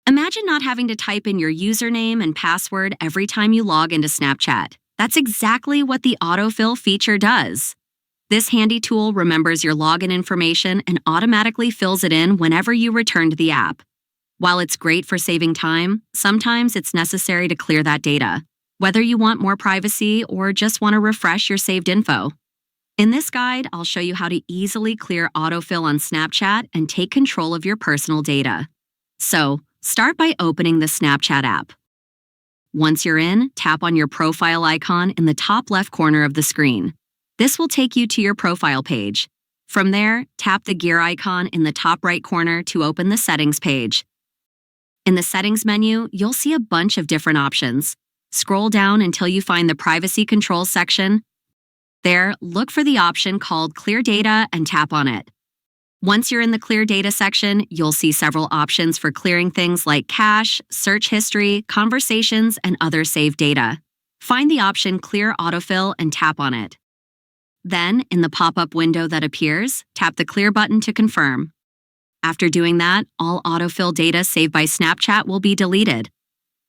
Imagine not having to type in your username and password every time you log into Snapchat. That's exactly what the Autofill feature does. This handy tool remembers your login information and automatically fills it in whenever you return to the app. While it's great for saving time, sometimes it's necessary to clear that data, whether you want more privacy or just want to refresh your saved info. In this guide, I'll show you how to easily clear autofill on Snapchat and take control of your personal data. So, start by opening the Snapchat app. Once you're in, tap on your profile icon in the top left corner of the screen. This will take you to your profile page. From there, tap the gear icon in the top right corner to open the settings page. In the settings menu, you'll see a bunch of different options. Scroll down until you find the privacy controls section. There, look for the option called Clear Data and tap on it. Once you're in the Clear Data section, you'll see several options for clearing things like cache, search history, conversations, and other saved data. Find the option Clear Autofill and tap on it. Then, in the pop-up window that appears, tap the Clear button to confirm. After doing that, all autofill data saved by Snapchat will be deleted.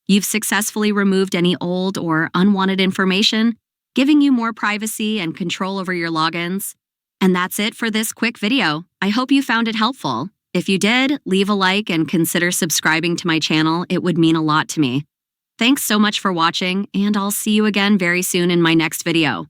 You've successfully removed any old or unwanted information, giving you more privacy and control over your logins. And that's it for this quick video. I hope you found it helpful. If you did, leave a like and consider subscribing to my channel. It would mean a lot to me. Thanks so much for watching, and I'll see you again very soon in my next video.